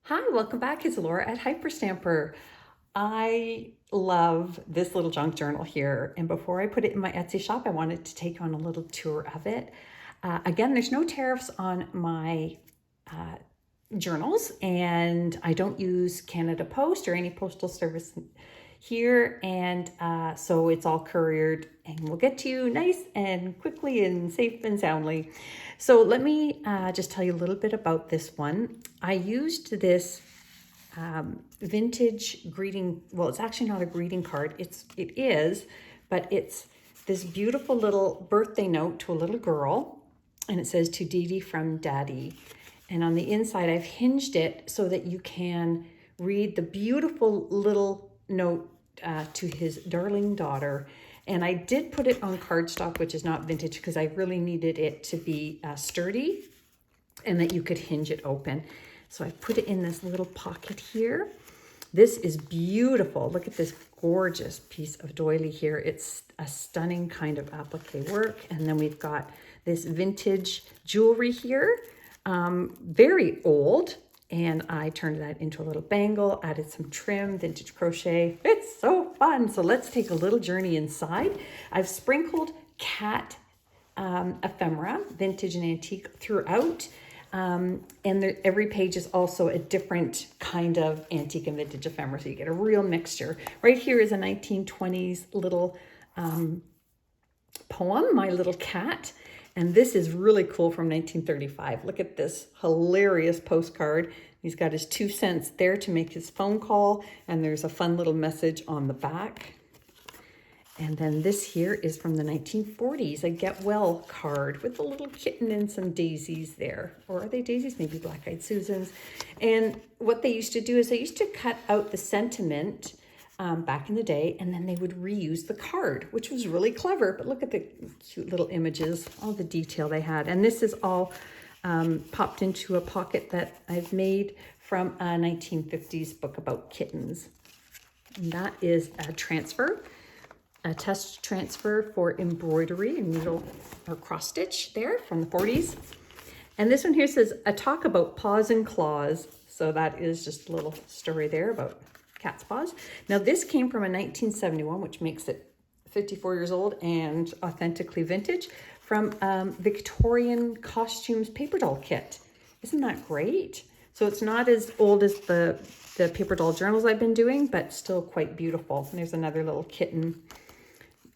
Hi, welcome back. It's Laura at Hyperstamper. I love this little junk journal here. And before I put it in my Etsy shop, I wanted to take on a little tour of it. Again, there's no tariffs on my journals, and I don't use Canada Post or any postal service here. And so it's all couriered and will get to you nice and quickly and safe and soundly. So let me just tell you a little bit about this one. I used this vintage greeting. Well, it's actually not a greeting card. It is, but it's this beautiful little birthday note to a little girl, and it says "To Dee Dee from Daddy." And on the inside, I've hinged it so that you can read the beautiful little note to his darling daughter. And I did put it on cardstock, which is not vintage, because I really needed it to be sturdy and that you could hinge it open. So I put it in this little pocket here. This is beautiful. Look at this gorgeous piece of doily here. It's a stunning kind of applique work. And then we've got this vintage jewelry here, very old. And I turned that into a little bangle, added some trim, vintage crochet. It's so fun. So let's take a little journey inside. I've sprinkled cat ephemera, vintage and antique, throughout. And every page is also a different kind of antique and vintage ephemera, so you get a real mixture. Right here is a 1920s little poem, My Little Cat. And this is really cool, from 1935. Look at this hilarious postcard. He's got his 2 cents there to make his phone call, and there's a fun little message on the back. And then this here is from the 1940s, a Get Well card with a little kitten and some daisies there. Or are they daisies? Maybe black-eyed Susans. And what they used to do is they used to cut out the sentiment back in the day, and then they would reuse the card, which was really clever. But look at the cute little images, all the detail they had. And this is all popped into a pocket that I've made from a 1950s book about kittens. And that is a transfer. A test transfer for embroidery and needle or cross stitch there from the 40s. And this one here says, a talk about paws and claws. So that is just a little story there about cat's paws. Now this came from a 1971, which makes it 54 years old and authentically vintage, from Victorian Costumes paper doll kit. Isn't that great? So it's not as old as the paper doll journals I've been doing, but still quite beautiful. And there's another little kitten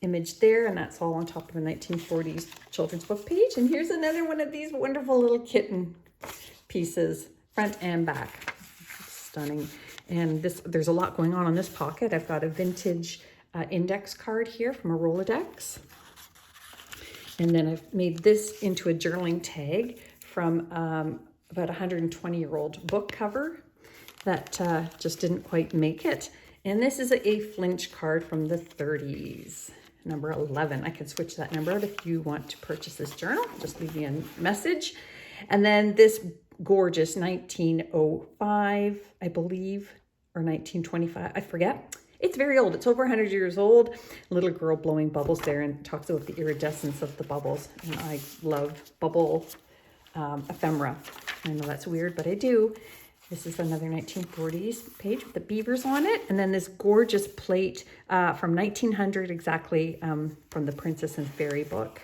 image there, and that's all on top of a 1940s children's book page. And here's another one of these wonderful little kitten pieces, front and back. Stunning. And there's a lot going on this pocket. I've got a vintage index card here from a Rolodex. And then I've made this into a journaling tag from about a 120-year-old book cover that just didn't quite make it. And this is a flinch card from the 30s, number 11. I can switch that number out if you want to purchase this journal. Just leave me a message. And then this gorgeous 1905, I believe, or 1925, I forget. It's very old. It's over 100 years old. A little girl blowing bubbles there, and talks about the iridescence of the bubbles. And I love bubble ephemera. I know that's weird, but I do. This is another 1940s page with the beavers on it. And then this gorgeous plate from 1900 exactly, from the Princess and Fairy book.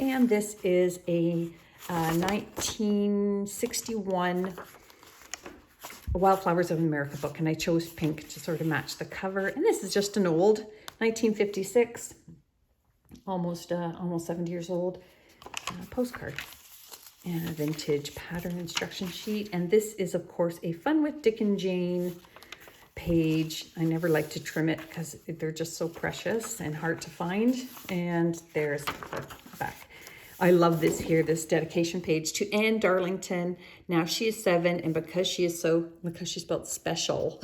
And this is a 1961 Wildflowers of America book. And I chose pink to sort of match the cover. And this is just an old 1956, almost 70 years old postcard. And a vintage pattern instruction sheet. And this is, of course, a Fun with Dick and Jane page. I never like to trim it because they're just so precious and hard to find. And there's the back. I love this here, this dedication page to Anne Darlington. Now she is 7, and because she's spelled special.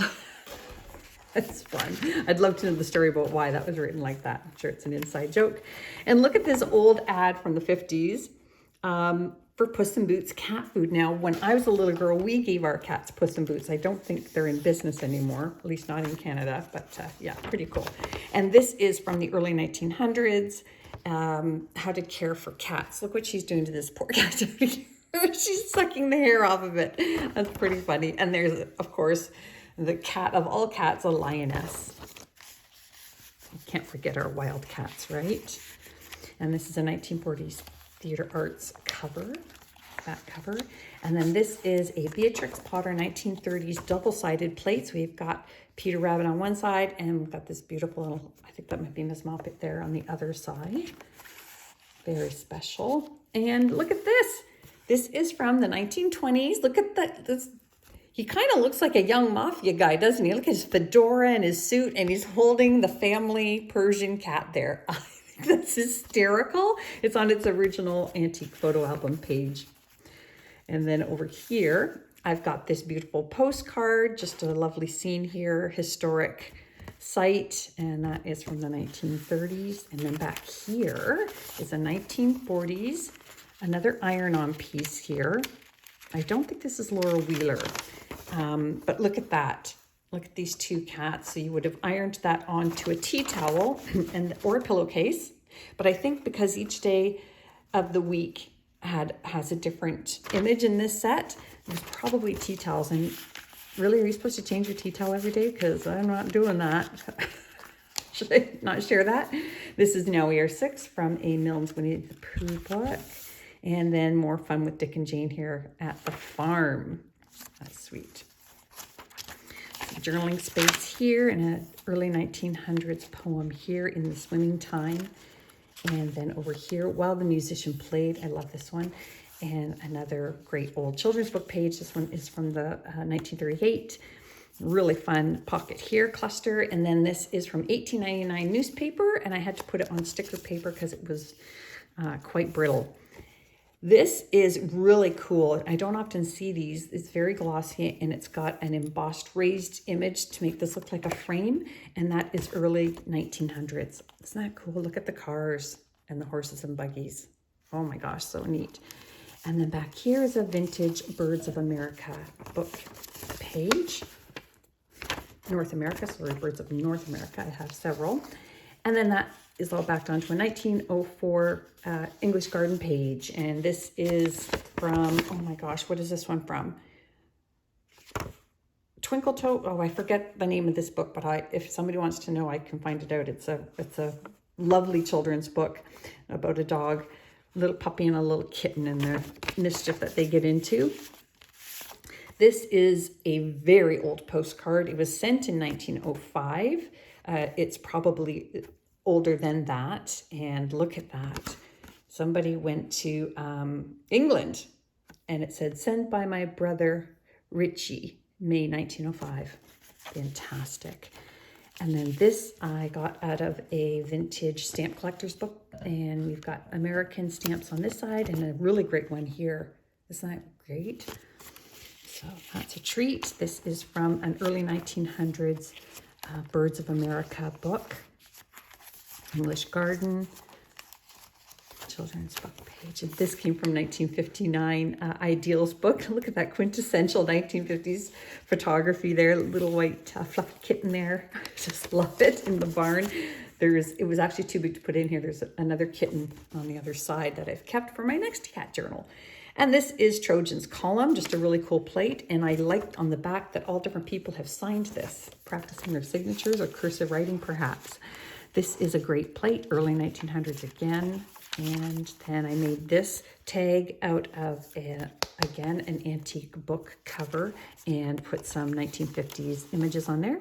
That's fun. I'd love to know the story about why that was written like that. I'm sure it's an inside joke. And look at this old ad from the 50s. For Puss in Boots cat food. Now, when I was a little girl, we gave our cats Puss in Boots. I don't think they're in business anymore, at least not in Canada, but yeah, pretty cool. And this is from the early 1900s, how to care for cats. Look what she's doing to this poor cat. She's sucking the hair off of it. That's pretty funny. And there's, of course, the cat of all cats, a lioness. Can't forget our wild cats, right? And this is a 1940s Theater Arts cover, back cover. And then this is a Beatrix Potter 1930s double-sided plate. So we've got Peter Rabbit on one side, and we've got this beautiful little, I think that might be Miss Moppet there on the other side. Very special. And look at this. This is from the 1920s. Look at that. This, he kind of looks like a young mafia guy, doesn't he? Look at his fedora and his suit, and he's holding the family Persian cat there. I think that's hysterical. It's on its original antique photo album page. And then over here, I've got this beautiful postcard, just a lovely scene here, historic site, and that is from the 1930s. And then back here is a 1940s, another iron-on piece here. I don't think this is Laura Wheeler, but look at that. Look at these two cats. So you would have ironed that onto a tea towel and or a pillowcase. But I think because each day of the week has a different image in this set, there's probably tea towels. And really, are you supposed to change your tea towel every day? Because I'm not doing that. Should I not share that? This is Now We Are Six from a Milne's Winnie the Pooh book. And then more fun with Dick and Jane here at the farm. That's sweet. Journaling space here and an early 1900s poem here in the swimming time. And then over here, While the Musician Played. I love this one. And another great old children's book page. This one is from the 1938. Really fun pocket here cluster. And then this is from 1899 newspaper. And I had to put it on sticker paper because it was quite brittle. This is really cool. I don't often see these. It's very glossy and it's got an embossed raised image to make this look like a frame. And that is early 1900s. Isn't that cool? Look at the cars and the horses and buggies. Oh my gosh, so neat. And then back here is a vintage Birds of America book page. North America, sorry, Birds of North America. I have several. And then that is all backed onto a 1904 English Garden page. And this is from, oh my gosh, what is this one from? Twinkle Toe. Oh, I forget the name of this book, but if somebody wants to know, I can find it out. It's a lovely children's book about a dog, a little puppy and a little kitten and the mischief that they get into. This is a very old postcard. It was sent in 1905. It's probably older than that. And look at that. Somebody went to England and it said, sent by my brother Richie, May 1905. Fantastic. And then this I got out of a vintage stamp collector's book. And we've got American stamps on this side and a really great one here. Isn't that great? So that's a treat. This is from an early 1900s Birds of America book. English Garden, children's book page. And this came from 1959 Ideals book. Look at that quintessential 1950s photography there. Little white fluffy kitten there. I just love it in the barn. It was actually too big to put in here. There's another kitten on the other side that I've kept for my next cat journal. And this is Trojan's Column, just a really cool plate. And I liked on the back that all different people have signed this, practicing their signatures or cursive writing perhaps. This is a great plate, early 1900s again. And then I made this tag out of, again, an antique book cover and put some 1950s images on there.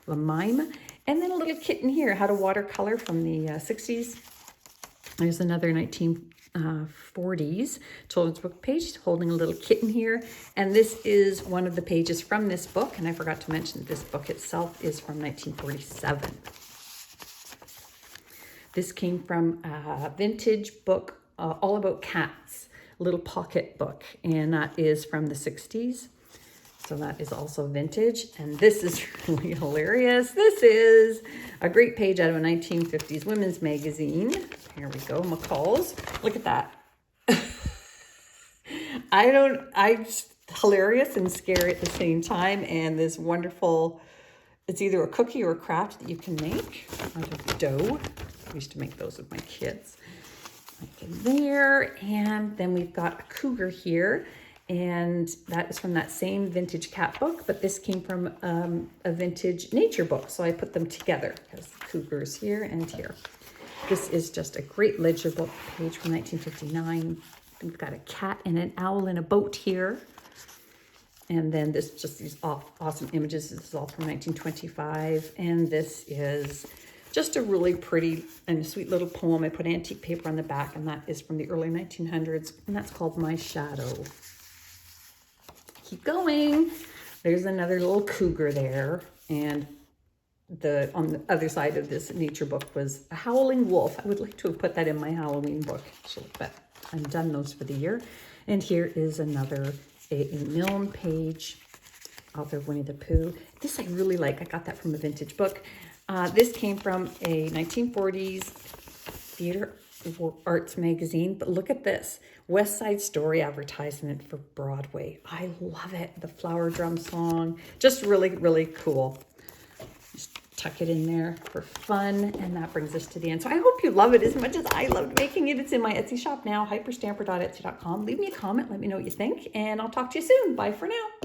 A mime. And then a little kitten here, had a watercolor from the 60s. There's another 1940s children's book page holding a little kitten here. And this is one of the pages from this book. And I forgot to mention that this book itself is from 1947. This came from a vintage book all about cats, a little pocket book, and that is from the 60s. So that is also vintage. And this is really hilarious. This is a great page out of a 1950s women's magazine. Here we go, McCall's. Look at that. It's hilarious and scary at the same time. And this wonderful, it's either a cookie or a craft that you can make out of dough. I used to make those with my kids. like in there. And then we've got a cougar here. And that is from that same vintage cat book, but this came from a vintage nature book. So I put them together because cougars here and here. This is just a great ledger book page from 1959. We've got a cat and an owl in a boat here. And then this, just these awesome images. This is all from 1925. And this is just a really pretty and sweet little poem. I put antique paper on the back, and that is from the early 1900s. And that's called My Shadow. Keep going. There's another little cougar there. And on the other side of this nature book was a howling wolf. I would like to have put that in my Halloween book, actually, but I'm done those for the year. And here is another a Milne page, author of Winnie the Pooh. This I really like. I got that from a vintage book. This came from a 1940s theater arts magazine, but look at this. West Side Story advertisement for Broadway. I love it. The Flower Drum song. Just really, really cool. Just tuck it in there for fun. And that brings us to the end. So I hope you love it as much as I loved making it. It's in my Etsy shop now, hyperstamper.etsy.com. Leave me a comment. Let me know what you think. And I'll talk to you soon. Bye for now.